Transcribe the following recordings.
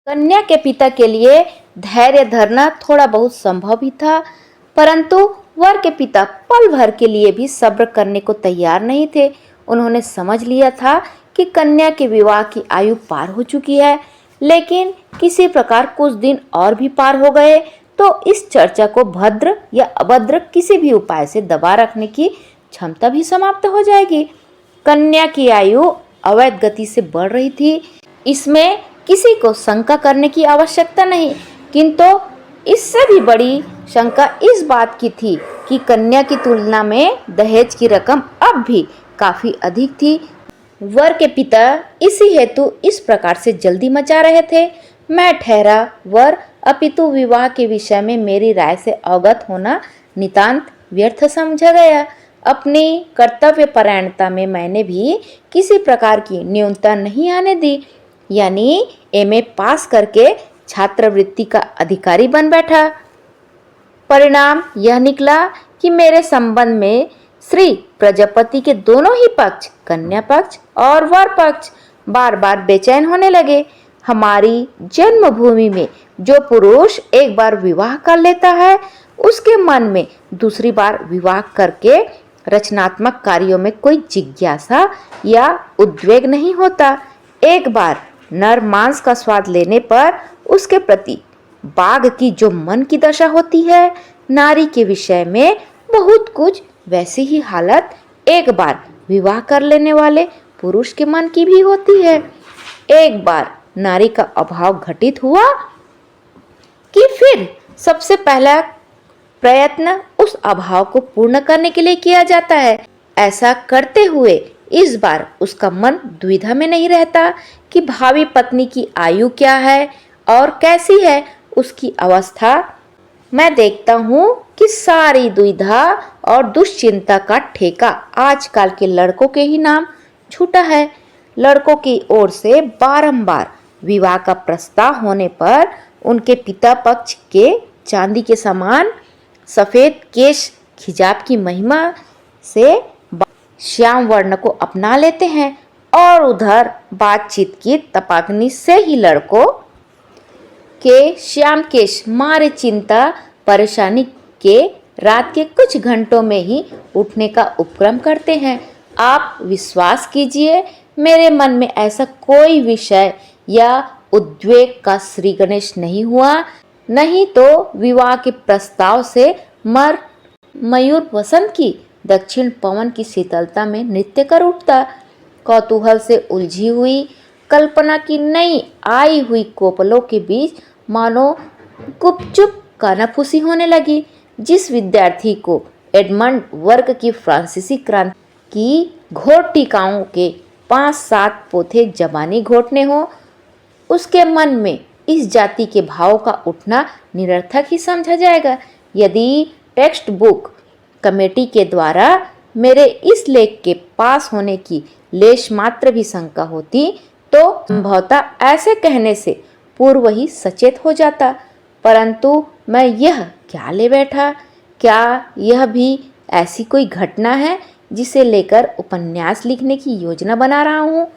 कन्या के पिता के लिए धैर्य धरना थोड़ा बहुत संभव भी था, परंतु वर के पिता पल भर के लिए भी सब्र करने को तैयार नहीं थे। उन्होंने समझ लिया था कि कन्या के विवाह की आयु पार हो चुकी है, लेकिन किसी प्रकार कुछ दिन और भी पार हो गए तो इस चर्चा को भद्र या अभद्र किसी भी उपाय से दबा रखने की क्षमता भी समाप्त हो जाएगी। कन्या की आयु अवैध गति से बढ़ रही थी, इसमें किसी को शंका करने की आवश्यकता नहीं, किंतु इससे भी बड़ी शंका इस बात की थी कि कन्या की तुलना में दहेज की रकम अब भी काफी अधिक थी। वर के पिता इसी हेतु इस प्रकार से जल्दी मचा रहे थे। मैं ठहरा वर अपितु विवाह के विषय में मेरी राय से अवगत होना नितांत व्यर्थ समझा गया। अपनी कर्तव्य परायणता में मैंने भी किसी प्रकार की न्यूनता नहीं आने दी, यानी एमए पास करके छात्रवृत्ति का अधिकारी बन बैठा। परिणाम यह निकला कि मेरे संबंध में श्री प्रजापति के दोनों ही पक्ष, कन्या पक्ष और वर पक्ष, बार बार बेचैन होने लगे। हमारी जन्मभूमि में जो पुरुष एक बार विवाह कर लेता है, उसके मन में दूसरी बार विवाह करके रचनात्मक कार्यों में कोई जिज्ञासा या उद्वेग नहीं होता। एक बार नर मांस का स्वाद लेने पर उसके प्रति बाघ की जो मन की दशा होती है, नारी के विषय में बहुत कुछ वैसी ही हालत एक बार विवाह कर लेने वाले पुरुष के मन की भी होती है। एक बार नारी का अभाव घटित हुआ कि फिर सबसे पहला प्रयत्न उस अभाव को पूर्ण करने के लिए किया जाता है। ऐसा करते हुए इस बार उसका मन दुविधा में नहीं रहता कि भावी पत्नी की आयु क्या है और कैसी है उसकी अवस्था। मैं देखता हूँ कि सारी दुविधा और दुश्चिंता का ठेका आजकल के लड़कों के ही नाम छूटा है। लड़कों की ओर से बारंबार विवाह का प्रस्ताव होने पर उनके पिता पक्ष के चांदी के समान सफेद केश खिजाब की महिमा से श्याम वर्ण को अपना लेते हैं, और उधर बातचीत की तपाग्नि से ही लड़कों के श्याम केश मारे चिंता परेशानी के रात के कुछ घंटों में ही उठने का उपक्रम करते हैं। आप विश्वास कीजिए, मेरे मन में ऐसा कोई विषय या उद्वेग का श्री गणेश नहीं हुआ, नहीं तो विवाह के प्रस्ताव से मयूर वसंत की दक्षिण पवन की शीतलता में नृत्य कर उठता। कौतूहल से उलझी हुई कल्पना की नई आई हुई कोपलों के बीच मानो गुपचुप कानाफूसी होने लगी। जिस विद्यार्थी को एडमंड वर्ग की फ्रांसीसी क्रांति की घोर टीकाओं के 5-7 पोथे जबानी घोटने हो, उसके मन में इस जाति के भाव का उठना निरर्थक ही समझा जाएगा। यदि टेक्स्ट बुक कमेटी के द्वारा मेरे इस लेख के पास होने की लेश मात्र भी शंका होती तो संभवतः ऐसे कहने से पूर्व ही सचेत हो जाता, परंतु मैं यह क्या ले बैठा? क्या यह भी ऐसी कोई घटना है जिसे लेकर उपन्यास लिखने की योजना बना रहा हूँ?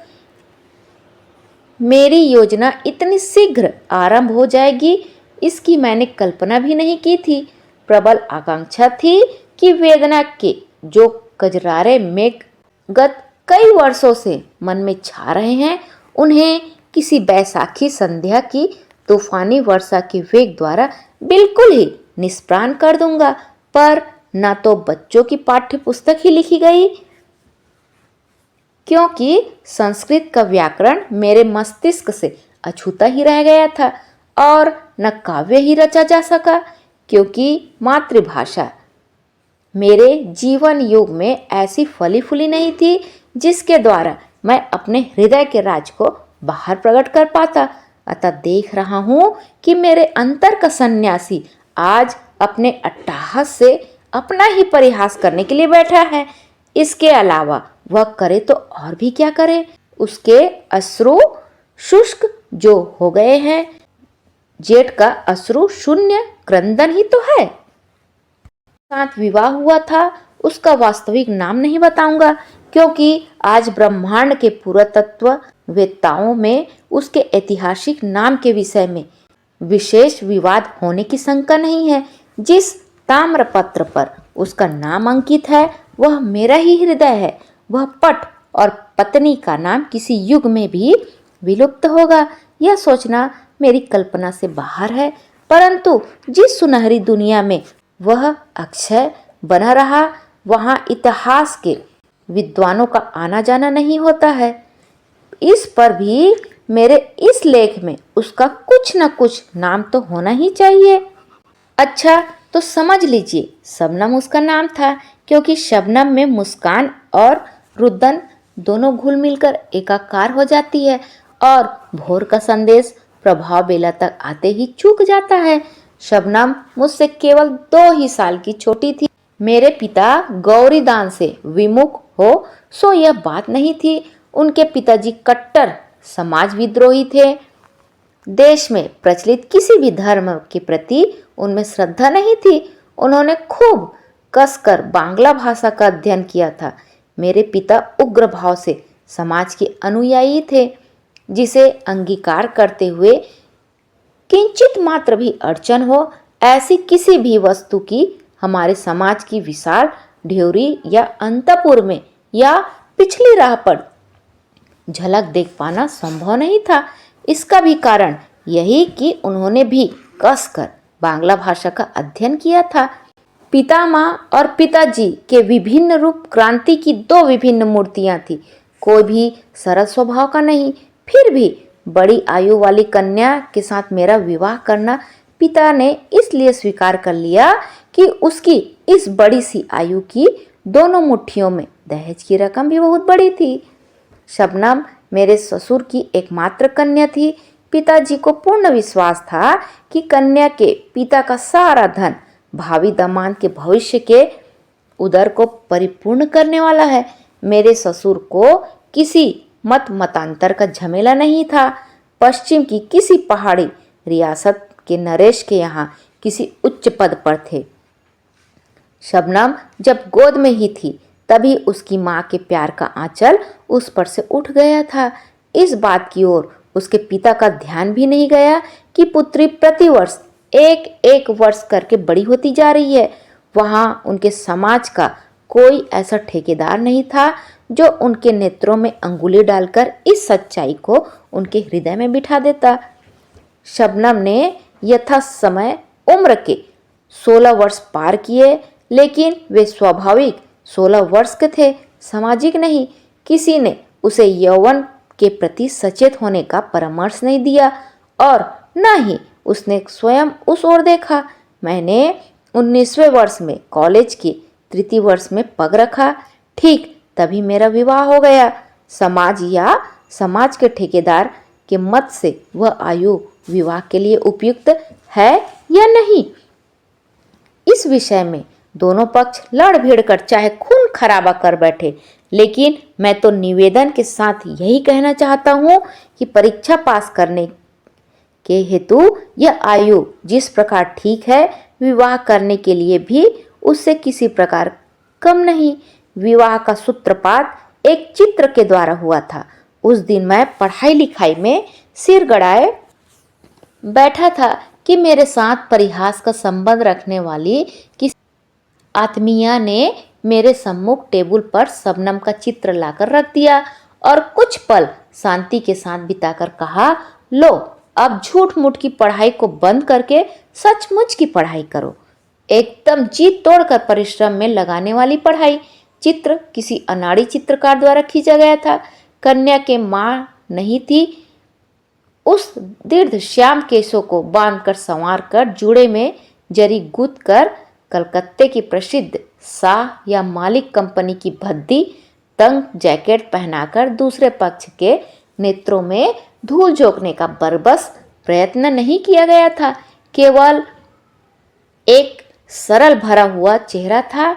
मेरी योजना इतनी शीघ्र आरंभ हो जाएगी इसकी मैंने कल्पना भी नहीं की थी। प्रबल आकांक्षा थी कि वेदना के जो कजरारे मेघगत कई वर्षों से मन में छा रहे हैं, उन्हें किसी बैसाखी संध्या की तूफानी वर्षा के वेग द्वारा बिल्कुल ही निष्प्राण कर दूंगा। पर न तो बच्चों की पाठ्य पुस्तक ही लिखी गई, क्योंकि संस्कृत का व्याकरण मेरे मस्तिष्क से अछूता ही रह गया था, और न काव्य ही रचा जा सका, क्योंकि मातृभाषा मेरे जीवन युग में ऐसी फली फूली नहीं थी जिसके द्वारा मैं अपने हृदय के राज को बाहर प्रकट कर पाता। अतः देख रहा हूँ कि मेरे अंतर का सन्यासी आज अपने अट्टहास से अपना ही परिहास करने के लिए बैठा है। इसके अलावा वह करे तो और भी क्या करे? उसके अश्रु शुष्क जो हो गए हैं, जेठ का अश्रु शून्य क्रंदन ही तो है। साथ विवाह हुआ था, उसका वास्तविक नाम नहीं बताऊंगा, क्योंकि आज ब्रह्मांड के पुरातत्व वेत्ताओं में उसके ऐतिहासिक नाम के विषय में विशेष विवाद होने की शंका नहीं है। जिस ताम्रपत्र पर उसका नाम अंकित है वह मेरा ही हृदय है। वह पट और पत्नी का नाम किसी युग में भी विलुप्त होगा, यह सोचना मेरी कल्पना से बाहर है। परंतु जिस सुनहरी दुनिया में वह अक्षय बना रहा, वहाँ इतिहास के विद्वानों का आना जाना नहीं होता है। इस पर भी मेरे इस लेख में उसका कुछ न कुछ नाम तो होना ही चाहिए। अच्छा, तो समझ लीजिए शबनम उसका नाम था, क्योंकि शबनम में मुस्कान और रुदन दोनों घुल मिलकर एकाकार हो जाती है और भोर का संदेश प्रभाव बेला तक आते ही चूक जाता है। शबनम मुझसे केवल 2 ही साल की छोटी थी। मेरे पिता गौरी दान से विमुख हो सो यह बात नहीं थी। उनके पिताजी कट्टर समाज विद्रोही थे। देश में प्रचलित किसी भी धर्म के प्रति उनमें श्रद्धा नहीं थी। उन्होंने खूब कसकर बांग्ला भाषा का अध्ययन किया था। मेरे पिता उग्र भाव से समाज के अनुयायी थे, जिसे अंगीकार करते हुए किंचित मात्र भी अड़चन हो ऐसी किसी भी वस्तु की हमारे समाज की विशाल ढ्योरी या अंतपुर में या पिछली राह पर झलक देख पाना संभव नहीं था। इसका भी कारण यही कि उन्होंने भी कसकर बांग्ला भाषा का अध्ययन किया था। पितामह और पिताजी के विभिन्न रूप क्रांति की 2 विभिन्न मूर्तियां थी। कोई भी सरल स्वभाव का नहीं। फिर भी बड़ी आयु वाली कन्या के साथ मेरा विवाह करना पिता ने इसलिए स्वीकार कर लिया कि उसकी इस बड़ी सी आयु की दोनों मुट्ठियों में दहेज की रकम भी बहुत बड़ी थी। शबनम मेरे ससुर की एकमात्र कन्या थी। पिताजी को पूर्ण विश्वास था कि कन्या के पिता का सारा धन भावी दामाद के भविष्य के उदर को परिपूर्ण करने वाला है। मेरे ससुर को किसी मतांतर का झमेला नहीं था। पश्चिम की किसी पहाड़ी रियासत के नरेश के यहाँ किसी उच्च पद पर थे। शबनम जब गोद में ही थी तभी उसकी माँ के प्यार का आंचल उस पर से उठ गया था। इस बात की ओर उसके पिता का ध्यान भी नहीं गया कि पुत्री प्रतिवर्ष 1 वर्ष करके बड़ी होती जा रही है। वहाँ उनके समाज का कोई ऐसा ठेकेदार नहीं था जो उनके नेत्रों में अंगुली डालकर इस सच्चाई को उनके हृदय में बिठा देता। शबनम ने यथा समय उम्र के 16 वर्ष पार किए, लेकिन वे स्वाभाविक 16 वर्ष के थे, सामाजिक नहीं। किसी ने उसे यौवन के प्रति सचेत होने का परामर्श नहीं दिया और न ही उसने स्वयं उस ओर देखा। मैंने 19वें वर्ष में कॉलेज के 3य वर्ष में पग रखा। ठीक तभी मेरा विवाह हो गया। समाज के ठेकेदार के मत से वह आयु विवाह के लिए उपयुक्त है या नहीं, इस विषय में दोनों पक्ष लड़ भिड़ कर चाहे खून खराबा कर बैठे, लेकिन मैं तो निवेदन के साथ यही कहना चाहता हूँ कि परीक्षा पास करने के हेतु यह आयु जिस प्रकार ठीक है, विवाह करने के लिए भी उससे किसी प्रकार कम नहीं। विवाह का सूत्रपात एक चित्र के द्वारा हुआ था। उस दिन मैं पढ़ाई लिखाई में सिर गड़ाए बैठा था कि मेरे साथ परिहास का संबंध रखने वाली किसी आत्मीया ने मेरे सम्मुख टेबल पर शबनम का चित्र लाकर रख दिया और कुछ पल शांति के साथ बिताकर कहा, लो अब झूठ मूठ की पढ़ाई को बंद करके सचमुच की पढ़ाई करो। एकदम जी तोड़कर परिश्रम में लगाने वाली पढ़ाई। चित्र किसी अनाड़ी चित्रकार द्वारा खींचा गया था। कन्या के मां नहीं थी। उस दीर्घ श्याम केशों को बांधकर संवारकर जूड़े में जरी गूंथ कर कलकत्ते की प्रसिद्ध शाह या मालिक कंपनी की भद्दी तंग जैकेट पहनाकर दूसरे पक्ष के नेत्रों में धूल झोंकने का बरबस प्रयत्न नहीं किया गया था। केवल एक सरल भरा हुआ चेहरा था,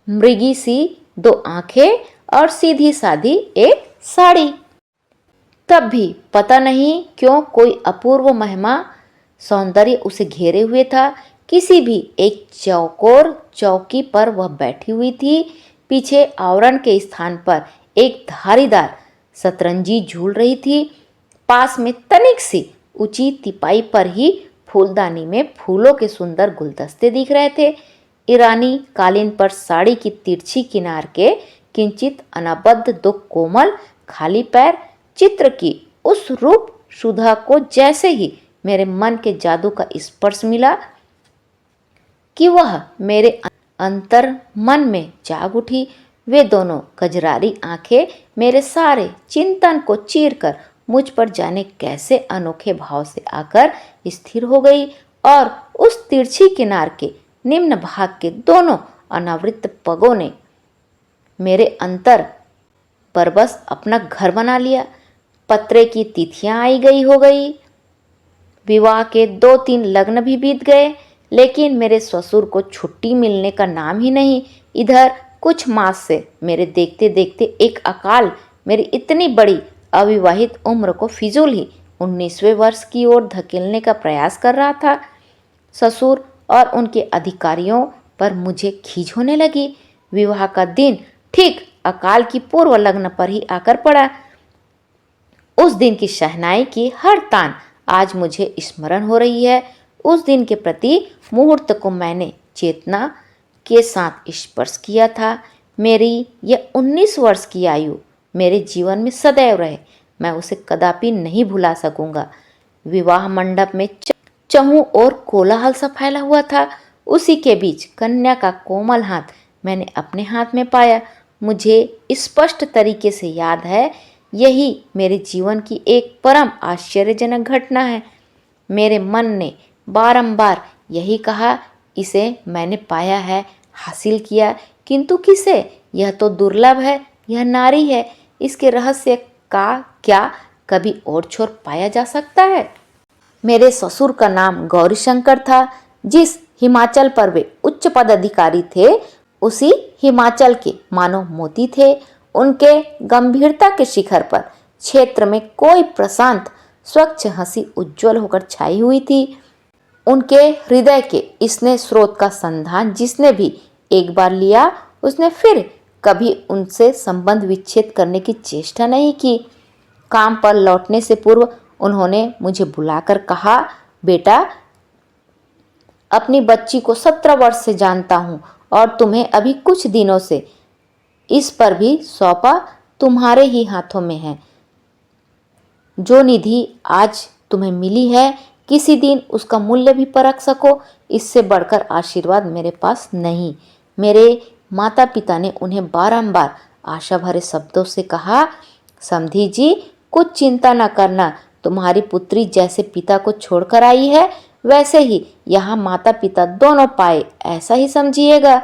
मृगी सी 2 आंखें और सीधी सादी एक साड़ी। तब भी पता नहीं क्यों कोई अपूर्व महिमा सौंदर्य उसे घेरे हुए था। किसी भी एक चौकोर चौकी पर वह बैठी हुई थी। पीछे आवरण के स्थान पर एक धारीदार सतरंजी झूल रही थी। पास में तनिक सी ऊंची तिपाई पर ही फूलदानी में फूलों के सुंदर गुलदस्ते दिख रहे थे। ईरानी कालीन पर साड़ी की तिरछी किनार के किंचित अनाबद्ध दो कोमल खाली पैर चित्र की उस रूप सुधा को जैसे ही मेरे मन के जादू का स्पर्श मिला कि वह मेरे अंतर मन में जाग उठी। वे दोनों कजरारी आंखें मेरे सारे चिंतन को चीरकर मुझ पर जाने कैसे अनोखे भाव से आकर स्थिर हो गई और उस तिरछी किनार के निम्न भाग के दोनों अनावृत पगों ने मेरे अंतर पर बस अपना घर बना लिया। पत्रे की तिथियां आई गई हो गई। विवाह के 2-3 लग्न भी बीत गए, लेकिन मेरे ससुर को छुट्टी मिलने का नाम ही नहीं। इधर कुछ मास से मेरे देखते देखते एक अकाल मेरी इतनी बड़ी अविवाहित उम्र को फिजूल ही 19वें वर्ष की ओर धकेलने का प्रयास कर रहा था। ससुर और उनके अधिकारियों पर मुझे खींच होने लगी। विवाह का दिन ठीक अकाल की पूर्व लग्न पर ही आकर पड़ा। उस दिन की शहनाई की हर तान आज मुझे स्मरण हो रही है। उस दिन के प्रति मुहूर्त को मैंने चेतना के साथ स्पर्श किया था। मेरी यह 19 वर्ष की आयु मेरे जीवन में सदैव रहे, मैं उसे कदापि नहीं भुला सकूंगा। विवाह मंडप में चहुं और कोलाहल सा फैला हुआ था। उसी के बीच कन्या का कोमल हाथ मैंने अपने हाथ में पाया। मुझे स्पष्ट तरीके से याद है, यही मेरे जीवन की एक परम आश्चर्यजनक घटना है। मेरे मन ने बारंबार यही कहा, इसे मैंने पाया है, हासिल किया, किंतु किसे? यह तो दुर्लभ है, यह नारी है, इसके रहस्य का क्या कभी और छोर पाया जा सकता है? मेरे ससुर का नाम गौरीशंकर था। जिस हिमाचल पर वे उच्च पदाधिकारी थे, उसी हिमाचल के मानो मोती थे। उनके गंभीरता के शिखर पर क्षेत्र में कोई प्रशांत स्वच्छ हंसी उज्जवल होकर छाई हुई थी। उनके हृदय के स्नेह स्रोत का संधान जिसने भी एक बार लिया, उसने फिर कभी उनसे संबंध विच्छेद करने की चेष्टा नहीं की। काम पर लौटने से पूर्व उन्होंने मुझे बुलाकर कहा, बेटा, अपनी बच्ची को 17 वर्ष से जानता हूँ और तुम्हें अभी कुछ दिनों से इस पर भी सौंपा तुम्हारे ही हाथों में है। जो निधि आज तुम्हें मिली है, किसी दिन उसका मूल्य भी परख सको, इससे बढ़कर आशीर्वाद मेरे पास नहीं। मेरे माता पिता ने उन्हें बारंबार आशा भरे शब्दों से कहा, समधी जी, कुछ चिंता न करना, तुम्हारी पुत्री जैसे पिता को छोड़कर आई है, वैसे ही यहाँ माता पिता दोनों पाए, ऐसा ही समझिएगा।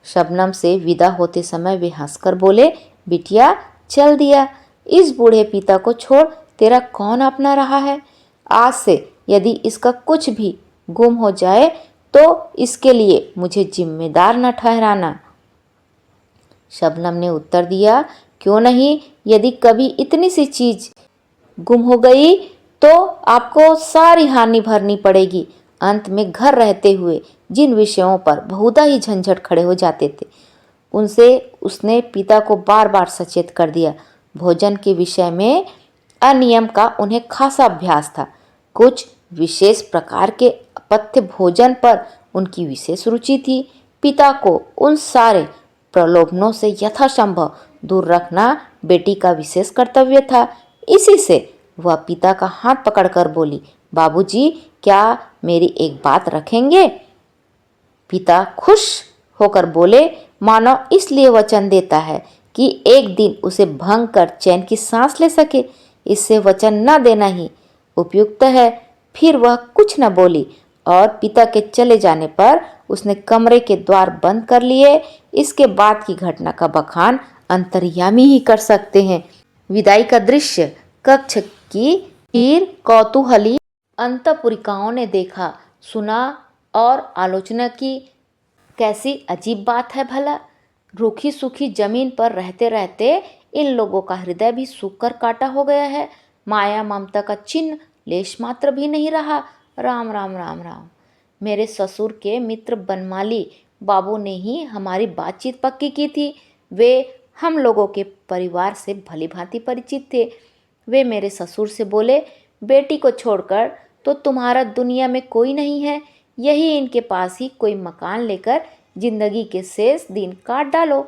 शबनम से विदा होते समय वे हंसकर बोले, बिटिया, चल दिया, इस बूढ़े पिता को छोड़ तेरा कौन अपना रहा है। आज से यदि इसका कुछ भी गुम हो जाए तो इसके लिए मुझे जिम्मेदार न ठहराना। शबनम ने उत्तर दिया, क्यों नहीं, यदि कभी इतनी सी चीज गुम हो गई तो आपको सारी हानि भरनी पड़ेगी। अंत में घर रहते हुए जिन विषयों पर बहुधा ही झंझट खड़े हो जाते थे, उनसे उसने पिता को बार बार सचेत कर दिया। भोजन के विषय में अनियम का उन्हें खासा अभ्यास था। कुछ विशेष प्रकार के अपथ्य भोजन पर उनकी विशेष रुचि थी। पिता को उन सारे प्रलोभनों से यथासंभव दूर रखना बेटी का विशेष कर्तव्य था। इसी से वह पिता का हाथ पकड़कर बोली, बाबूजी, क्या मेरी एक बात रखेंगे? पिता खुश होकर बोले, मानो इसलिए वचन देता है कि एक दिन उसे भंग कर चैन की सांस ले सके। इससे वचन न देना ही उपयुक्त है। फिर वह कुछ न बोली और पिता के चले जाने पर उसने कमरे के द्वार बंद कर लिए। इसके बाद की घटना का बखान अंतर्यामी ही कर सकते हैं। विदाई का दृश्य कक्ष की हीर कौतूहली अंतपुरिकाओं ने देखा, सुना और आलोचना की। कैसी अजीब बात है भला, रूखी सूखी जमीन पर रहते रहते इन लोगों का हृदय भी सूख कर काटा हो गया है। माया ममता का चिन्ह लेश मात्र भी नहीं रहा। राम राम राम राम। मेरे ससुर के मित्र बनमाली बाबू ने ही हमारी बातचीत पक्की की थी। वे हम लोगों के परिवार से भली भांति परिचित थे। वे मेरे ससुर से बोले, बेटी को छोड़कर तो तुम्हारा दुनिया में कोई नहीं है, यही इनके पास ही कोई मकान लेकर जिंदगी के शेष दिन काट डालो।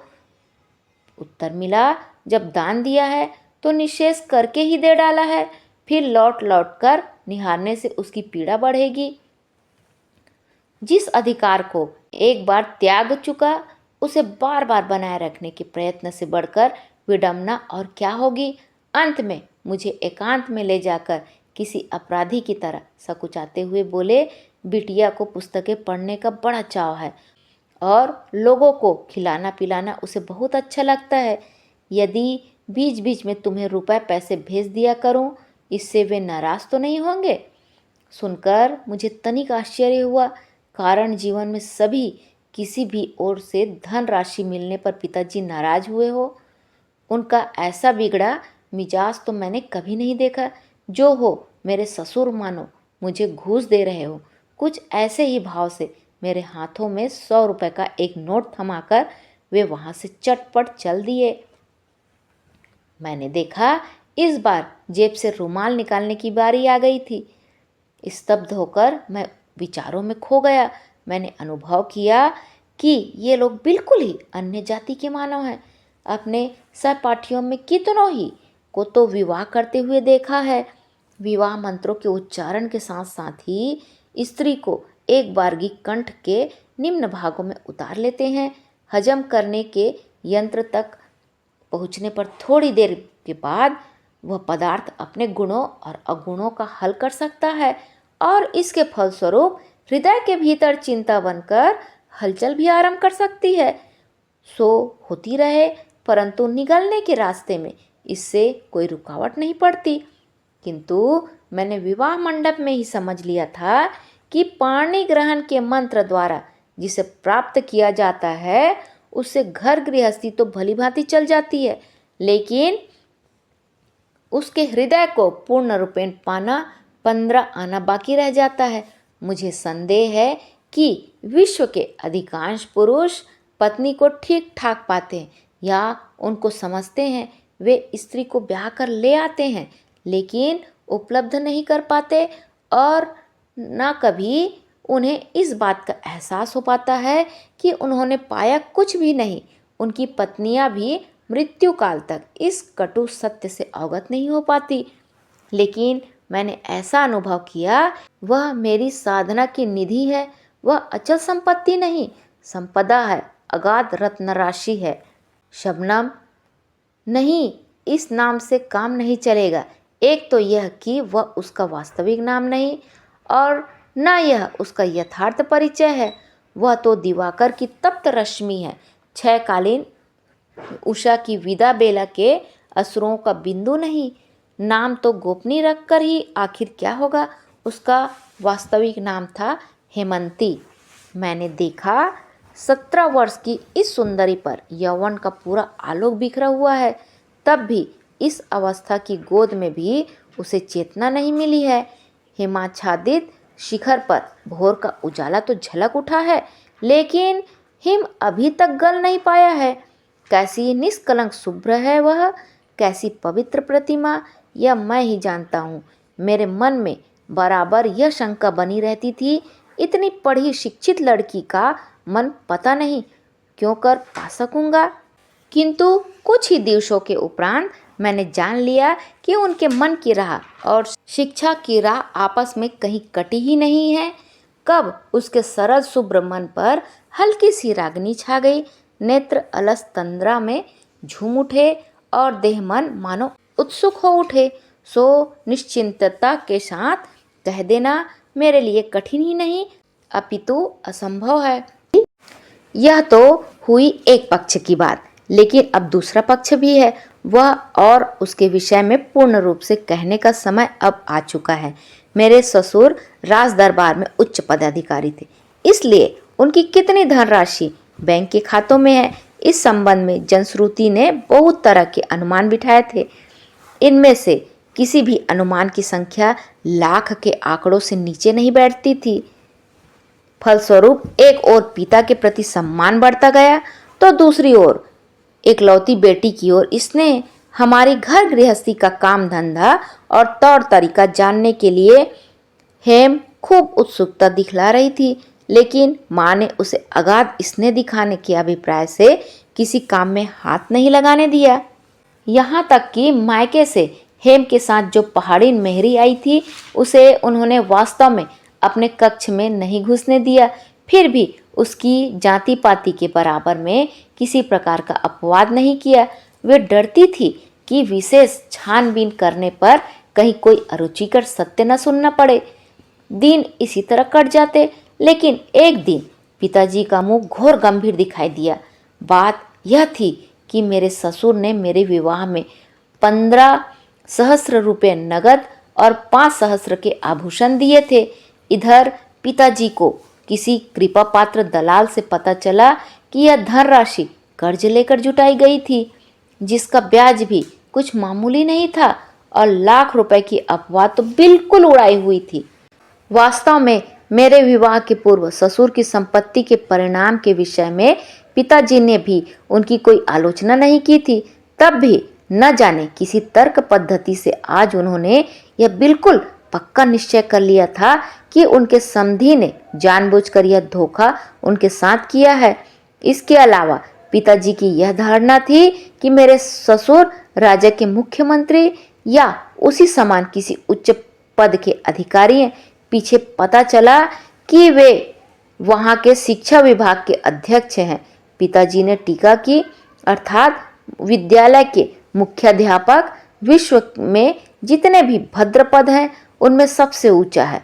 उत्तर मिला, जब दान दिया है तो निशेष करके ही दे डाला है, फिर लौट लौट कर निहारने से उसकी पीड़ा बढ़ेगी। जिस अधिकार को एक बार त्याग चुका, उसे बार बार बनाए रखने के प्रयत्न से बढ़कर विडंबना और क्या होगी। अंत में मुझे एकांत में ले जाकर किसी अपराधी की तरह सकुचाते हुए बोले, बिटिया को पुस्तकें पढ़ने का बड़ा चाव है और लोगों को खिलाना पिलाना उसे बहुत अच्छा लगता है। यदि बीच बीच में तुम्हें रुपए पैसे भेज दिया करूं, इससे वे नाराज तो नहीं होंगे। सुनकर मुझे तनिक आश्चर्य हुआ, कारण जीवन में सभी किसी भी ओर से धन राशि मिलने पर पिताजी नाराज हुए हो। उनका ऐसा बिगड़ा मिजाज तो मैंने कभी नहीं देखा। जो हो, मेरे ससुर मानो मुझे घूस दे रहे हो। कुछ ऐसे ही भाव से मेरे हाथों में 100 रुपए का एक नोट थमाकर वे वहाँ से चटपट चल दिए। मैंने देखा इस बार जेब से रुमाल निकालने की बारी आ गई थी। स्तब्ध होकर मैं विचारों में खो गया। मैंने अनुभव किया कि ये लोग बिल्कुल ही अन्य जाति के मानव हैं। अपने सहपाठियों में कितनों ही को तो विवाह करते हुए देखा है। विवाह मंत्रों के उच्चारण के साथ साथ ही स्त्री को एक बारगी कंठ के निम्न भागों में उतार लेते हैं। हजम करने के यंत्र तक पहुँचने पर थोड़ी देर के बाद वह पदार्थ अपने गुणों और अगुणों का हल कर सकता है और इसके फलस्वरूप हृदय के भीतर चिंता बनकर हलचल भी आरंभ कर सकती है। सो होती रहे, परंतु निगलने के रास्ते में इससे कोई रुकावट नहीं पड़ती। किंतु मैंने विवाह मंडप में ही समझ लिया था कि पाणी ग्रहण के मंत्र द्वारा जिसे प्राप्त किया जाता है, उससे घर गृहस्थी तो भली भांति चल जाती है, लेकिन उसके हृदय को पूर्ण रूपेण पाना 15 आना बाकी रह जाता है। मुझे संदेह है कि विश्व के अधिकांश पुरुष पत्नी को ठीक ठाक पाते हैं या उनको समझते हैं। वे स्त्री को ब्याह कर ले आते हैं, लेकिन उपलब्ध नहीं कर पाते और न कभी उन्हें इस बात का एहसास हो पाता है कि उन्होंने पाया कुछ भी नहीं। उनकी पत्नियां भी मृत्यु काल तक इस कटु सत्य से अवगत नहीं हो पाती। लेकिन मैंने ऐसा अनुभव किया, वह मेरी साधना की निधि है। वह अचल संपत्ति नहीं, संपदा है, अगाध रत्न राशि है। शबनम, नहीं, इस नाम से काम नहीं चलेगा। एक तो यह कि वह उसका वास्तविक नाम नहीं और न यह उसका यथार्थ परिचय है। वह तो दिवाकर की तप्त रश्मि है, क्षयकालीन उषा की विदा बेला के असुरों का बिंदु नहीं। नाम तो गोपनीय रखकर ही आखिर क्या होगा। उसका वास्तविक नाम था हेमंती। मैंने देखा 17 वर्ष की इस सुंदरी पर यौवन का पूरा आलोक बिखरा हुआ है, तब भी इस अवस्था की गोद में भी उसे चेतना नहीं मिली है। हिमाच्छादित शिखर पर भोर का उजाला तो झलक उठा है, लेकिन हिम अभी तक गल नहीं पाया है। कैसी निष्कलंक शुभ्र है वह, कैसी पवित्र प्रतिमा, यह मैं ही जानता हूँ। मेरे मन में बराबर यह शंका बनी रहती थी, इतनी पढ़ी शिक्षित लड़की का मन पता नहीं क्यों कर पा सकूँगा। किंतु कुछ ही दिवसों के उपरांत मैंने जान लिया कि उनके मन की राह और शिक्षा की राह आपस में कहीं कटी ही नहीं है। कब उसके सरल शुभ्र मन पर हल्की सी रागनी छा गई, नेत्र अलस तंद्रा में झूम उठे और देह मन मानो उत्सुक हो उठे। सो निश्चिंतता के साथ कह देना मेरे लिए कठिन ही नहीं अपितु असंभव है। यह तो हुई एक पक्ष की बात, लेकिन अब दूसरा पक्ष भी है। वह और उसके विषय में पूर्ण रूप से कहने का समय अब आ चुका है। मेरे ससुर राज दरबार में उच्च पदाधिकारी थे, इसलिए उनकी कितनी धनराशि बैंक के खातों में है, इस संबंध में जनश्रुति ने बहुत तरह के अनुमान बिठाए थे। इनमें से किसी भी अनुमान की संख्या लाख के आंकड़ों से नीचे नहीं बैठती थी। फलस्वरूप एक ओर पिता के प्रति सम्मान बढ़ता गया, तो दूसरी ओर एकलौती बेटी की ओर स्नेह, हमारी घर गृहस्थी का काम धंधा और तौर तरीका जानने के लिए हेम खूब उत्सुकता दिखला रही थी, लेकिन माँ ने उसे अगाध स्नेह दिखाने के अभिप्राय से किसी काम में हाथ नहीं लगाने दिया। यहाँ तक कि मायके से हेम के साथ जो पहाड़ी मेहरी आई थी उसे उन्होंने वास्तव में अपने कक्ष में नहीं घुसने दिया। फिर भी उसकी जाति पाति के बराबर में किसी प्रकार का अपवाद नहीं किया। वे डरती थी कि विशेष छानबीन करने पर कहीं कोई अरुचिकर सत्य न सुनना पड़े। दिन इसी तरह कट जाते, लेकिन एक दिन पिताजी का मुंह घोर गंभीर दिखाई दिया। बात यह थी कि मेरे ससुर ने मेरे विवाह में 15,000 रुपये नगद और 5,000 के आभूषण दिए थे। इधर पिताजी को किसी कृपा पात्र दलाल से पता चला कि यह धनराशि कर्ज लेकर जुटाई गई थी, जिसका ब्याज भी कुछ मामूली नहीं था, और लाख रुपए की अफवाह तो बिल्कुल उड़ाई हुई थी। वास्तव में मेरे विवाह के पूर्व ससुर की संपत्ति के परिणाम के विषय में पिताजी ने भी उनकी कोई आलोचना नहीं की थी। तब भी न जाने किसी तर्क पद्धति से आज उन्होंने यह बिल्कुल पक्का निश्चय कर लिया था कि उनके समधी ने जानबूझकर यह धोखा उनके साथ किया है। इसके अलावा पिताजी की यह धारणा थी कि मेरे ससुर राज्य के मुख्यमंत्री या उसी समान किसी उच्च पद के अधिकारी हैं। पीछे पता चला कि वे वहाँ के शिक्षा विभाग के अध्यक्ष हैं। पिताजी ने टीका की, अर्थात विद्यालय के मुख्याध्यापक विश्व में जितने भी भद्र पद हैं उनमें सबसे ऊंचा है।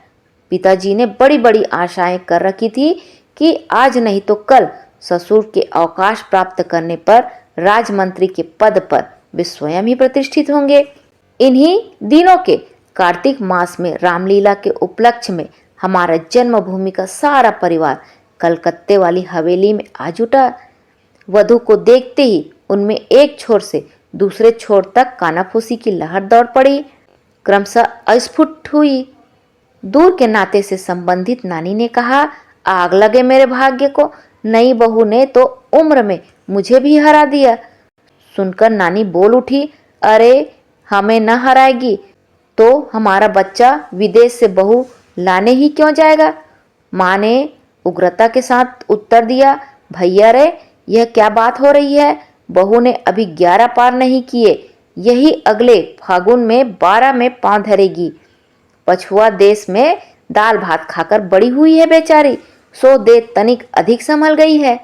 पिताजी ने बड़ी बड़ी आशाएं कर रखी थी कि आज नहीं तो कल ससुर के अवकाश प्राप्त करने पर राजमंत्री के पद पर वे स्वयं ही प्रतिष्ठित होंगे। इन्हीं दिनों के कार्तिक मास में रामलीला के उपलक्ष्य में हमारा जन्मभूमि का सारा परिवार कलकत्ते वाली हवेली में आ जुटा। वधू को देखते ही उनमें एक छोर से दूसरे छोर तक कानाफूसी की लहर दौड़ पड़ी, क्रमशः अस्फुट हुई। दूर के नाते से संबंधित नानी ने कहा, आग लगे मेरे भाग्य को, नई बहू ने तो उम्र में मुझे भी हरा दिया। सुनकर नानी बोल उठी, अरे हमें न हराएगी तो हमारा बच्चा विदेश से बहू लाने ही क्यों जाएगा। माँ ने उग्रता के साथ उत्तर दिया, भैया रे यह क्या बात हो रही है। बहू ने अभी 11 पार नहीं किए, यही अगले फागुन में 12 में पांव धरेगी। पछुआ देश में दाल भात खाकर बड़ी हुई है बेचारी, सो दे तनिक अधिक संभल गई है।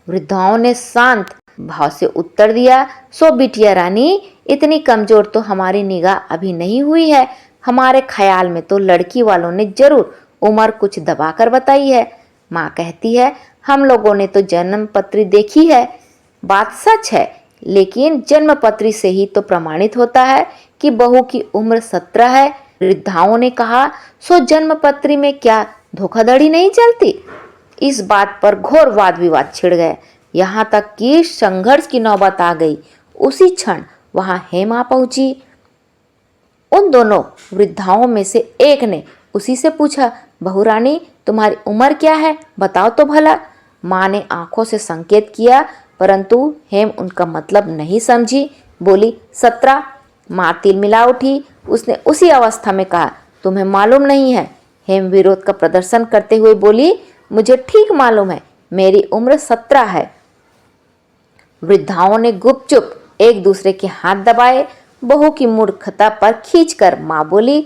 वृद्धाओं ने शांत भाव से उत्तर दिया, सो बिटिया रानी इतनी कमजोर तो हमारी निगाह अभी नहीं हुई है। हमारे ख्याल में तो लड़की वालों ने जरूर उम्र कुछ दबाकर बताई है। माँ कहती है हम लोगों ने तो जन्म पत्री देखी है। बात सच है, लेकिन जन्म पत्री से ही तो प्रमाणित होता है कि बहू की उम्र 17 है। वृद्धाओं ने कहा, सो जन्म पत्री में क्या धोखाधड़ी नहीं चलती। इस बात पर घोर वाद विवाद छिड़ गया, यहाँ तक कि संघर्ष की नौबत आ गई। उसी क्षण वहां हेमा पहुंची। उन दोनों वृद्धाओं में से एक ने उसी से पूछा, बहू रानी तुम्हारी उम्र क्या है, बताओ तो भला। माँ ने आंखों से संकेत किया, परंतु हेम उनका मतलब नहीं समझी। बोली 17। माँ तिलमिला उठी। उसने उसी अवस्था में कहा, तुम्हें मालूम नहीं है। हेम विरोध का प्रदर्शन करते हुए बोली, मुझे ठीक मालूम है, मेरी उम्र 17 है। वृद्धाओं ने गुपचुप एक दूसरे के हाथ दबाए। बहू की मूर्खता पर खींचकर माँ बोली,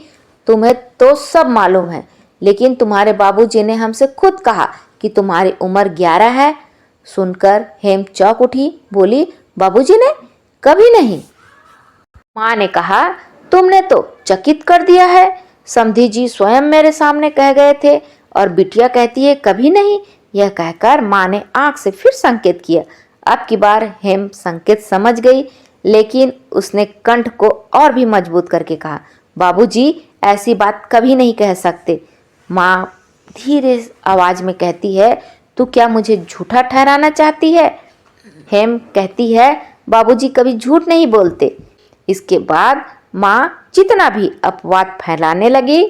तुम्हें तो सब मालूम है, लेकिन तुम्हारे बाबूजी ने हमसे खुद कहा कि तुम्हारी उम्र 11 है। सुनकर हेम चौंक उठी, बोली, बाबूजी ने? कभी नहीं। माँ ने कहा, तुमने तो चकित कर दिया है। समधी जी स्वयं मेरे सामने कह गए थे, और बिटिया कहती है कभी नहीं। यह कहकर माँ ने आंख से फिर संकेत किया। अब की बार हेम संकेत समझ गई, लेकिन उसने कंठ को और भी मजबूत करके कहा, बाबूजी ऐसी बात कभी नहीं कह सकते। माँ धीरे आवाज में कहती है, तू क्या मुझे झूठा ठहराना चाहती है? हेम कहती है, बाबूजी कभी झूठ नहीं बोलते। इसके बाद माँ जितना भी अपवाद फैलाने लगी,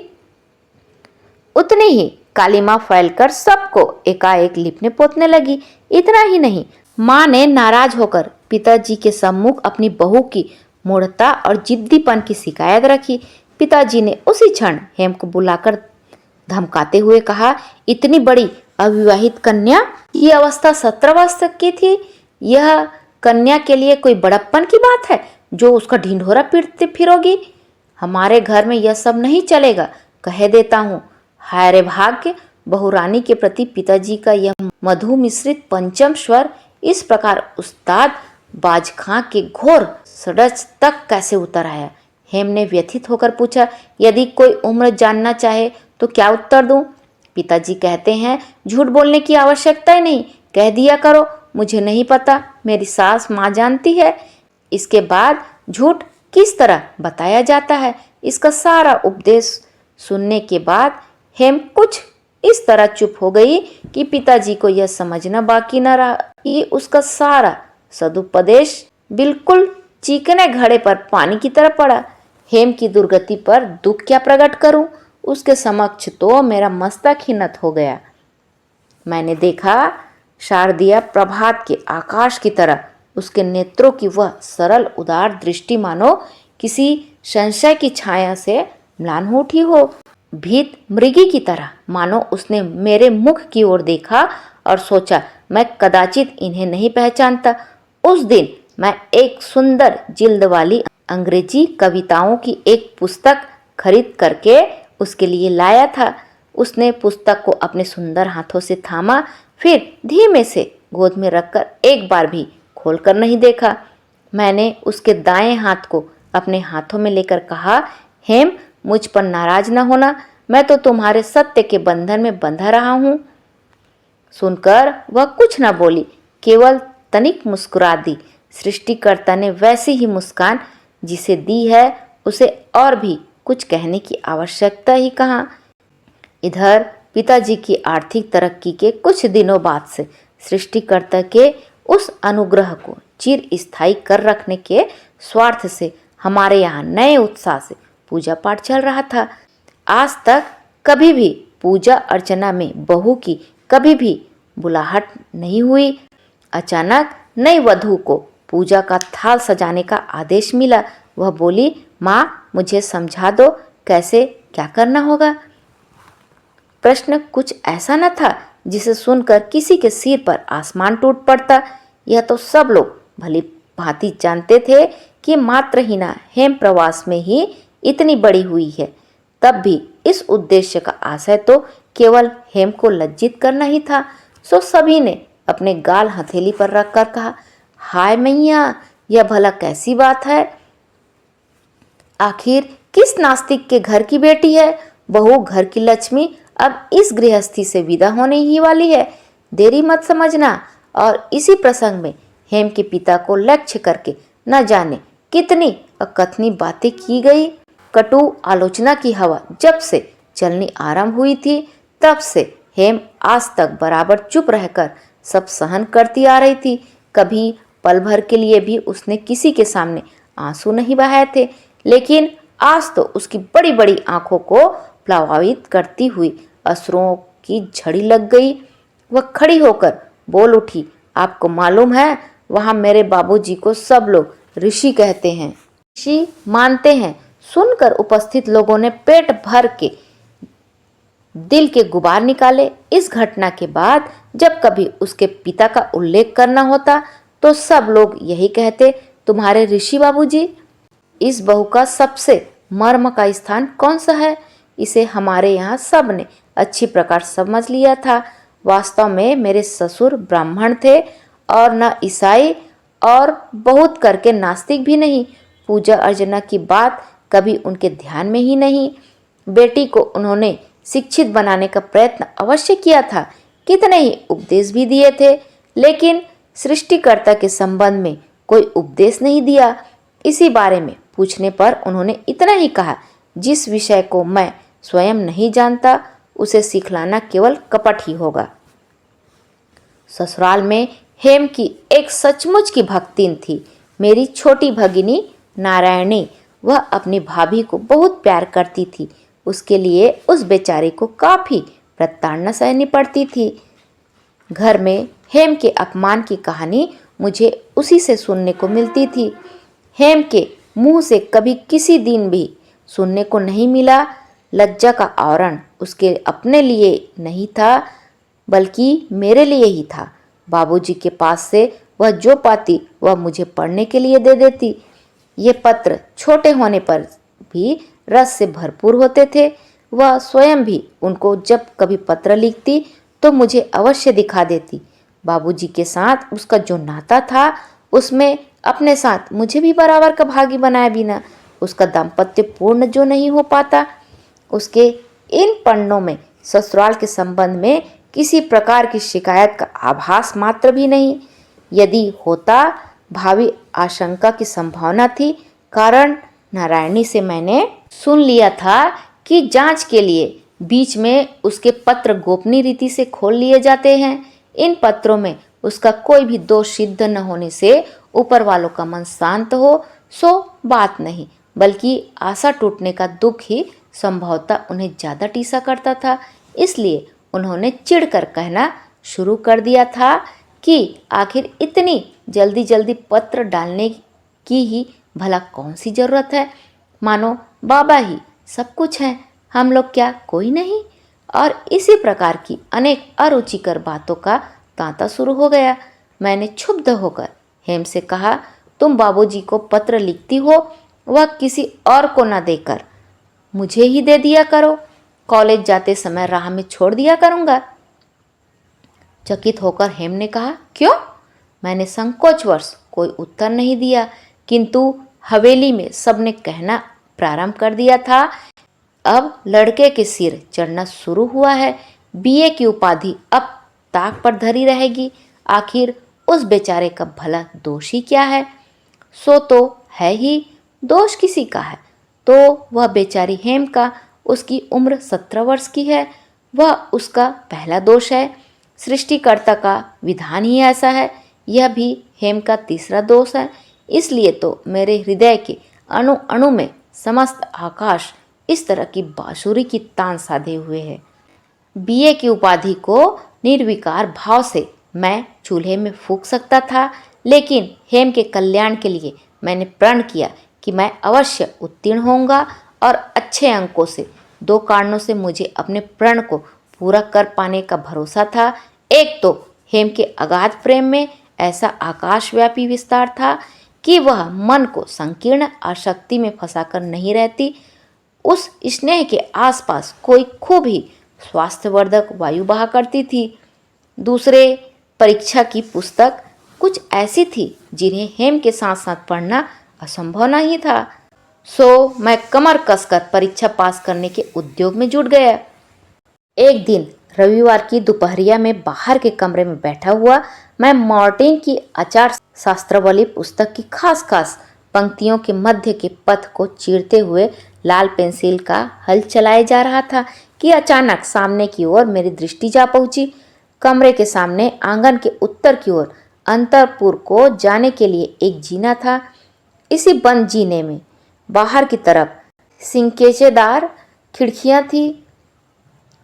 उतनी ही कालीमा फैलकर सबको एकाएक लिपने पोतने लगी। इतना ही नहीं, माँ ने नाराज होकर पिताजी के सम्मुख अपनी बहू की मूढ़ता और जिद्दीपन की शिकायत रखी। पिताजी ने उसी क्षण हेम को बुलाकर धमकाते हुए कहा, इतनी बड़ी अविवाहित कन्या, ये अवस्था 17 वर्ष तक की थी। यह कन्या के लिए कोई बड़प्पन की बात है जो उसका ढिंढोरा पीटते फिरोगी? हमारे घर में यह सब नहीं चलेगा, कह देता हूँ। हाय रे भाग्य! बहुरानी के प्रति पिताजी का यह मधु मिश्रित पंचम स्वर इस प्रकार उस्ताद बाज खां के घोर सड़च तक कैसे उतर आया? हेम ने व्यथित होकर पूछा, यदि कोई उम्र जानना चाहे तो क्या उत्तर दूं? पिताजी कहते हैं, झूठ बोलने की आवश्यकता ही नहीं, कह दिया करो मुझे नहीं पता, मेरी सास माँ जानती है। इसके बाद झूठ किस तरह बताया जाता है, इसका सारा उपदेश सुनने के बाद हेम कुछ इस तरह चुप हो गई कि पिताजी को यह समझना बाकी न रहा कि उसका सारा सदुपदेश बिल्कुल चीकने घड़े पर पानी की तरह पड़ा। हेम की दुर्गति पर दुख क्या प्रकट करूं? उसके समक्ष तो मेरा मस्तक ही नत हो गया। मैंने देखा शारदीय प्रभात के आकाश की तरह उसके नेत्रों की वह सरल उदार दृष्टि मानो किसी संशय की छाया से म्लान हो उठी हो। भीत मृगी की तरह मानो उसने मेरे मुख की ओर देखा और सोचा, मैं कदाचित इन्हें नहीं पहचानता। उस दिन मैं एक सुंदर जिल्द वाली अंग्रेजी कविताओं की एक पुस्तक खरीद करके उसके लिए लाया था। उसने पुस्तक को अपने सुंदर हाथों से थामा, फिर धीमे से गोद में रखकर एक बार भी खोलकर नहीं देखा। मैंने उसके दाएं हाथ को अपने हाथों में लेकर कहा, हेम, मुझ पर नाराज न होना, मैं तो तुम्हारे सत्य के बंधन में बंधा रहा हूँ। सुनकर वह कुछ न बोली, केवल तनिक मुस्कुरा दी। सृष्टिकर्ता ने वैसी ही मुस्कान जिसे दी है उसे और भी कुछ कहने की आवश्यकता ही कहाँ। इधर पिताजी की आर्थिक तरक्की के कुछ दिनों बाद से सृष्टिकर्ता के उस अनुग्रह को चिर स्थायी कर रखने के स्वार्थ से हमारे यहाँ नए उत्साह से पूजा पाठ चल रहा था। आज तक कभी भी पूजा अर्चना में बहू की कभी भी बुलाहट नहीं हुई। अचानक नई वधू को पूजा का थाल सजाने का आदेश मिला। वह बोली, माँ, मुझे समझा दो कैसे क्या करना होगा। प्रश्न कुछ ऐसा न था जिसे सुनकर किसी के सिर पर आसमान टूट पड़ता। यह तो सब लोग भली भांति जानते थे कि मात्रहीना हेम प्रवास में ही इतनी बड़ी हुई है। तब भी इस उद्देश्य का आशय तो केवल हेम को लज्जित करना ही था। सो सभी ने अपने गाल हथेली पर रखकर कहा, हाय मैया, यह भला कैसी बात है? आखिर किस नास्तिक के घर की बेटी है? बहू घर की लक्ष्मी अब इस गृहस्थी से विदा होने ही वाली है, देरी मत समझना। और इसी प्रसंग में हेम के पिता को लक्ष्य करके न जाने कितनी अकथनीय बातें की गई। कटु आलोचना की हवा जब से चलनी आरंभ हुई थी, तब से हेम आज तक बराबर चुप रहकर सब सहन करती आ रही थी। कभी पल भर के लिए भी उसने किसी के सामने आंसू नहीं बहाए थे, लेकिन आज तो उसकी बड़ी बड़ी आंखों को प्लावित करती हुई अश्रुओं की झड़ी लग गई। वह खड़ी होकर बोल उठी, आपको मालूम है, वहां मेरे बाबूजी को सब लोग ऋषि कहते हैं, ऋषि मानते हैं। सुनकर उपस्थित लोगों ने पेट भर के दिल के गुबार निकाले। इस घटना के बाद जब कभी उसके पिता का उल्लेख करना होता तो सब लोग यही कहते, तुम्हारे ऋषि बाबूजी। इस बहू का सबसे मर्म का स्थान कौन सा है, इसे हमारे यहाँ सब ने अच्छी प्रकार समझ लिया था। वास्तव में मेरे ससुर ब्राह्मण थे और न ईसाई और बहुत करके नास्तिक भी नहीं। पूजा अर्चना की बात कभी उनके ध्यान में ही नहीं। बेटी को उन्होंने शिक्षित बनाने का प्रयत्न अवश्य किया था, कितने ही उपदेश भी दिए थे, लेकिन सृष्टिकर्ता के संबंध में कोई उपदेश नहीं दिया। इसी बारे में पूछने पर उन्होंने इतना ही कहा, जिस विषय को मैं स्वयं नहीं जानता उसे सिखलाना केवल कपट ही होगा। ससुराल में हेम की एक सचमुच की भक्तिन थी, मेरी छोटी भगिनी नारायणी। वह अपनी भाभी को बहुत प्यार करती थी। उसके लिए उस बेचारे को काफी प्रताड़ना सहनी पड़ती थी। घर में हेम के अपमान की कहानी मुझे उसी से सुनने को मिलती थी। हेम के मुंह से कभी किसी दिन भी सुनने को नहीं मिला। लज्जा का आवरण उसके अपने लिए नहीं था, बल्कि मेरे लिए ही था। बाबूजी के पास से वह जो पाती वह मुझे पढ़ने के लिए दे देती। ये पत्र छोटे होने पर भी रस से भरपूर होते थे। वह स्वयं भी उनको जब कभी पत्र लिखती तो मुझे अवश्य दिखा देती। बाबूजी के साथ उसका जो नाता था, उसमें अपने साथ मुझे भी बराबर का भागी बनाए बिना उसका दाम्पत्य पूर्ण जो नहीं हो पाता। उसके इन पन्नों में ससुराल के संबंध में किसी प्रकार की शिकायत का आभास मात्र भी नहीं। यदि होता, भावी आशंका की संभावना थी। कारण नारायणी से मैंने सुन लिया था कि जांच के लिए बीच में उसके पत्र गोपनीय रीति से खोल लिए जाते हैं। इन पत्रों में उसका कोई भी दोष सिद्ध न होने से ऊपर वालों का मन शांत हो सो बात नहीं, बल्कि आशा टूटने का दुख ही संभवतः उन्हें ज़्यादा टीसा करता था। इसलिए उन्होंने चिढ़कर कहना शुरू कर दिया था कि आखिर इतनी जल्दी जल्दी पत्र डालने की ही भला कौन सी ज़रूरत है। मानो बाबा ही सब कुछ हैं, हम लोग क्या कोई नहीं। और इसी प्रकार की अनेक अरुचिकर बातों का तांता शुरू हो गया। मैंने क्षुब्ध होकर हेम से कहा, तुम बाबूजी को पत्र लिखती हो, वह किसी और को न देकर मुझे ही दे दिया करो। कॉलेज जाते समय राह में छोड़ दिया करूँगा। चकित होकर हेम ने कहा, क्यों? मैंने संकोचवश कोई उत्तर नहीं दिया, किंतु हवेली में सबने कहना प्रारंभ कर दिया था, अब लड़के के सिर चढ़ना शुरू हुआ है। बीए की उपाधि अब ताक पर धरी रहेगी। आखिर उस बेचारे का भला दोष ही क्या है? सो तो है ही, दोष किसी का है तो वह बेचारी हेम का। उसकी उम्र 17 वर्ष की है, वह उसका पहला दोष है। सृष्टिकर्ता का विधान ही ऐसा है। यह भी हेम का तीसरा दोष है। इसलिए तो मेरे हृदय के अणु अणु में समस्त आकाश इस तरह की बांसुरी की तान साधे हुए है। बीए की उपाधि को निर्विकार भाव से मैं चूल्हे में फूंक सकता था, लेकिन हेम के कल्याण के लिए मैंने प्रण किया कि मैं अवश्य उत्तीर्ण होऊंगा और अच्छे अंकों से। 2 कारणों से मुझे अपने प्रण को पूरा कर पाने का भरोसा था। एक तो हेम के अगाध प्रेम में ऐसा आकाशव्यापी विस्तार था कि वह मन को संकीर्ण आसक्ति में फंसाकर नहीं रहती। उस स्नेह के आसपास कोई खूब ही स्वास्थ्यवर्धक वायु बहा करती थी। दूसरे, परीक्षा की पुस्तक कुछ ऐसी थी जिन्हें हेम के साथ साथ पढ़ना असंभव नहीं था। सो मैं कमर कसकर परीक्षा पास करने के उद्योग में जुट गया। एक दिन रविवार की दोपहरिया में बाहर के कमरे में बैठा हुआ मैं मार्टिन की आचार शास्त्र वाली पुस्तक की खास खास पंक्तियों के मध्य के पथ को चीरते हुए लाल पेंसिल का हल चलाए जा रहा था कि अचानक सामने की ओर मेरी दृष्टि जा पहुंची। कमरे के सामने आंगन के उत्तर की ओर अंतरपुर को जाने के लिए एक जीना था। इसी बंद जीने में बाहर की तरफ सिंकेचेदार खिड़कियां थी।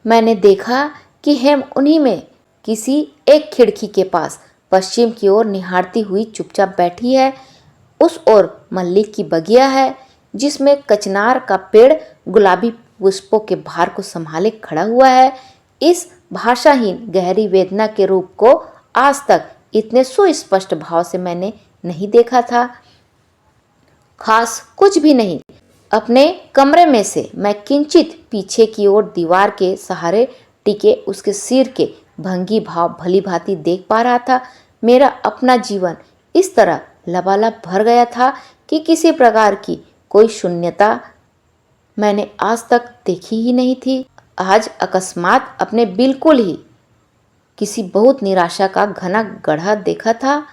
मैंने देखा कि हेम उन्हीं में किसी एक खिड़की के पास पश्चिम की ओर निहारती हुई चुपचाप बैठी है। उस ओर मल्लिक की बगिया है, जिसमें कचनार का पेड़ गुलाबी पुष्पों के भार को संभाले खड़ा हुआ है। इस भाषाहीन गहरी वेदना के रूप को आज तक इतने सुस्पष्ट भाव से मैंने नहीं देखा था। खास कुछ भी नहीं। अपने कमरे में से मैं किंचित पीछे की ओर दीवार के सहारे टिके उसके सिर के भंगी भाव भली भांति देख पा रहा था। मेरा अपना जीवन इस तरह लबालब भर गया था कि किसी प्रकार की कोई शून्यता मैंने आज तक देखी ही नहीं थी। आज अकस्मात अपने बिल्कुल ही किसी बहुत निराशा का घना गड्ढा देखा था।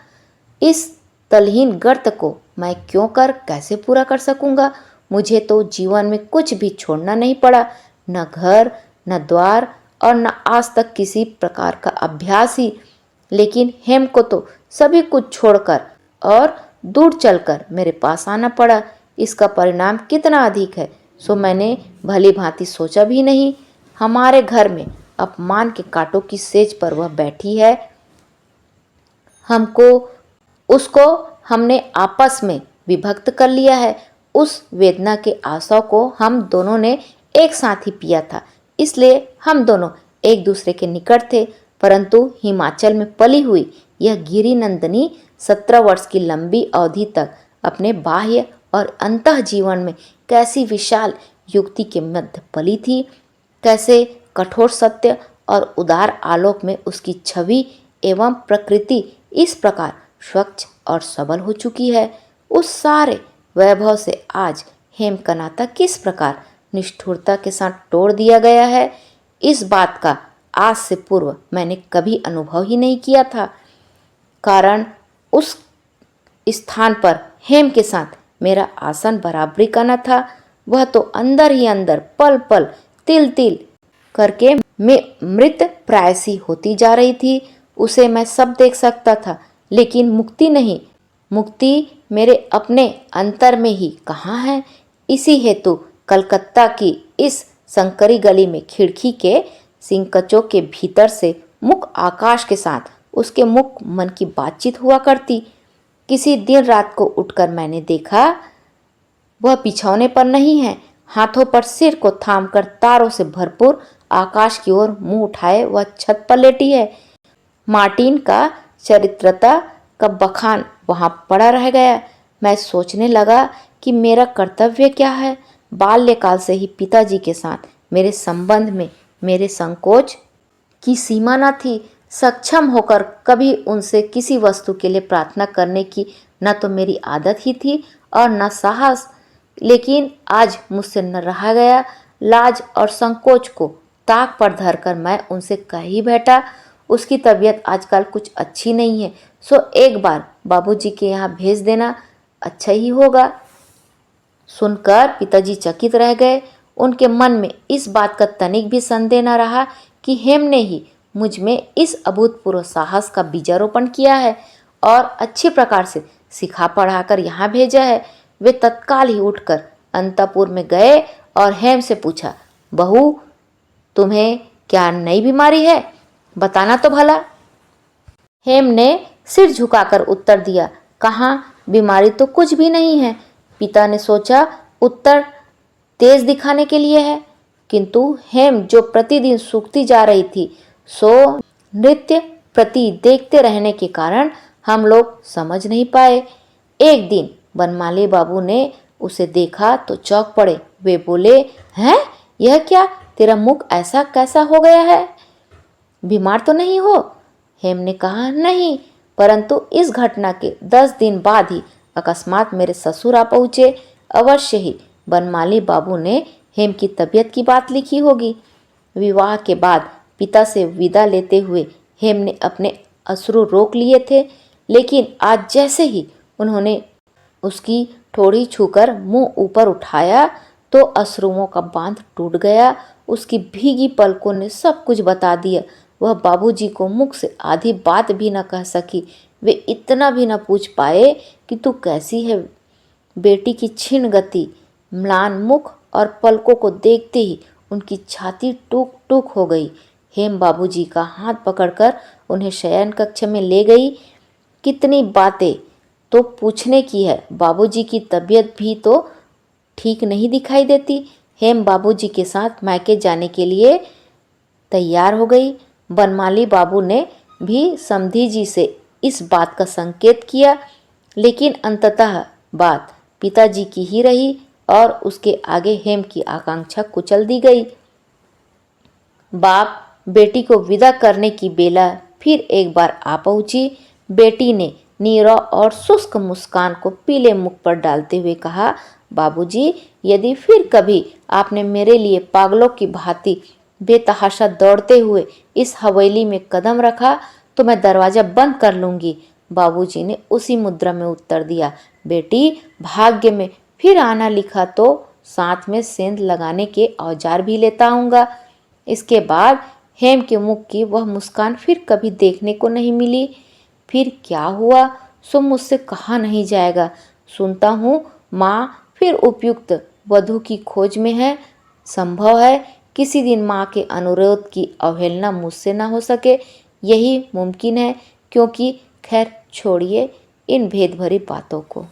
इस तलहीन गर्त को मैं क्यों कर कैसे पूरा कर सकूंगा? मुझे तो जीवन में कुछ भी छोड़ना नहीं पड़ा, न घर, न द्वार और न आज तक किसी प्रकार का अभ्यास ही। लेकिन हेम को तो सभी कुछ छोड़कर और दूर चलकर मेरे पास आना पड़ा। इसका परिणाम कितना अधिक है सो मैंने भली भांति सोचा भी नहीं। हमारे घर में अपमान के कांटों की सेज पर वह बैठी है। हमको उसको हमने आपस में विभक्त कर लिया है। उस वेदना के आंसू को हम दोनों ने एक साथ ही पिया था, इसलिए हम दोनों एक दूसरे के निकट थे। परंतु हिमाचल में पली हुई यह गिरी नंदिनी 17 वर्ष की लंबी अवधि तक अपने बाह्य और अंतः जीवन में कैसी विशाल युक्ति के मध्य पली थी, कैसे कठोर सत्य और उदार आलोक में उसकी छवि एवं प्रकृति इस प्रकार स्वच्छ और सबल हो चुकी है। उस सारे वैभव से आज हेम का नाता किस प्रकार निष्ठुरता के साथ तोड़ दिया गया है, इस बात का आज से पूर्व मैंने कभी अनुभव ही नहीं किया था। कारण उस स्थान पर हेम के साथ मेरा आसन बराबरी का न था। वह तो अंदर ही अंदर पल पल तिल तिल करके मैं मृत प्रायसी होती जा रही थी। उसे मैं सब देख सकता था, लेकिन मुक्ति नहीं। मुक्ति मेरे अपने अंतर में ही कहाँ है। इसी हेतु कलकत्ता की इस संकरी गली में खिड़की के सिंकचों के भीतर से मुख आकाश के साथ उसके मुख मन की बातचीत हुआ करती। किसी दिन रात को उठकर मैंने देखा वह बिछौने पर नहीं है, हाथों पर सिर को थामकर तारों से भरपूर आकाश की ओर मुंह उठाए वह छत पर लेटी है। मार्टिन का चरित्रता का बखान वहां पड़ा रह गया। मैं सोचने लगा कि मेरा कर्तव्य क्या है। बाल्यकाल से ही पिताजी के साथ मेरे संबंध में मेरे संकोच की सीमा न थी। सक्षम होकर कभी उनसे किसी वस्तु के लिए प्रार्थना करने की न तो मेरी आदत ही थी और न साहस। लेकिन आज मुझसे न रहा गया। लाज और संकोच को ताक पर धरकर मैं उनसे कह ही बैठा, उसकी तबीयत आजकल कुछ अच्छी नहीं है, सो एक बार बाबूजी के यहाँ भेज देना अच्छा ही होगा। सुनकर पिताजी चकित रह गए। उनके मन में इस बात का तनिक भी संदेह न रहा कि हेम ने ही मुझ में इस अभूतपूर्व साहस का बीजारोपण किया है और अच्छी प्रकार से सिखा पढ़ाकर यहाँ भेजा है। वे तत्काल ही उठकर अंतपुर में गए और हेम से पूछा, बहू तुम्हें क्या नई बीमारी है, बताना तो भला। हेम ने सिर झुकाकर उत्तर दिया, कहाँ, बीमारी तो कुछ भी नहीं है। पिता ने सोचा उत्तर तेज दिखाने के लिए है, किंतु हेम जो प्रतिदिन सूखती जा रही थी सो नृत्य प्रति देखते रहने के कारण हम लोग समझ नहीं पाए। एक दिन बनमाली बाबू ने उसे देखा तो चौंक पड़े। वे बोले, हैं, यह क्या, तेरा मुख ऐसा कैसा हो गया है, बीमार तो नहीं हो? हेम ने कहा, नहीं, परंतु इस घटना के 10 दिन बाद ही अकस्मात मेरे ससुर आ पहुँचे। अवश्य ही बनमाली बाबू ने हेम की तबीयत की बात लिखी होगी। विवाह के बाद पिता से विदा लेते हुए हेम ने अपने अश्रु रोक लिए थे, लेकिन आज जैसे ही उन्होंने उसकी ठोड़ी छूकर मुंह ऊपर उठाया तो अश्रुओं का बांध टूट गया। उसकी भीगी पलकों ने सब कुछ बता दिया। वह बाबूजी को मुख से आधी बात भी न कह सकी। वे इतना भी न पूछ पाए कि तू कैसी है। बेटी की क्षीण गति, म्लान मुख और पलकों को देखते ही उनकी छाती टूक टूक हो गई। हेम बाबूजी का हाथ पकड़कर उन्हें शयन कक्ष में ले गई। कितनी बातें तो पूछने की है, बाबूजी की तबीयत भी तो ठीक नहीं दिखाई देती। हेम बाबूजी के साथ मायके जाने के लिए तैयार हो गई। बनमाली बाबू ने भी समधी जी से इस बात का संकेत किया, लेकिन अंततः बात पिताजी की ही रही और उसके आगे हेम की आकांक्षा कुचल दी गई। बाप बेटी को विदा करने की बेला फिर एक बार आ पहुंची। बेटी ने नीरव और शुष्क मुस्कान को पीले मुख पर डालते हुए कहा, बाबूजी, यदि फिर कभी आपने मेरे लिए पागलों की भांति बेतहाशा दौड़ते हुए इस हवेली में कदम रखा तो मैं दरवाजा बंद कर लूंगी। बाबूजी ने उसी मुद्रा में उत्तर दिया, बेटी, भाग्य में फिर आना लिखा तो साथ में सेंध लगाने के औजार भी लेता आऊँगा। इसके बाद हेम के मुख की वह मुस्कान फिर कभी देखने को नहीं मिली। फिर क्या हुआ सो मुझसे कहा नहीं जाएगा। सुनता हूँ माँ फिर उपयुक्त वधू की खोज में है। संभव है किसी दिन माँ के अनुरोध की अवहेलना मुझसे न हो सके, यही मुमकिन है। क्योंकि खैर छोड़िए, इन भेद भरी बातों को।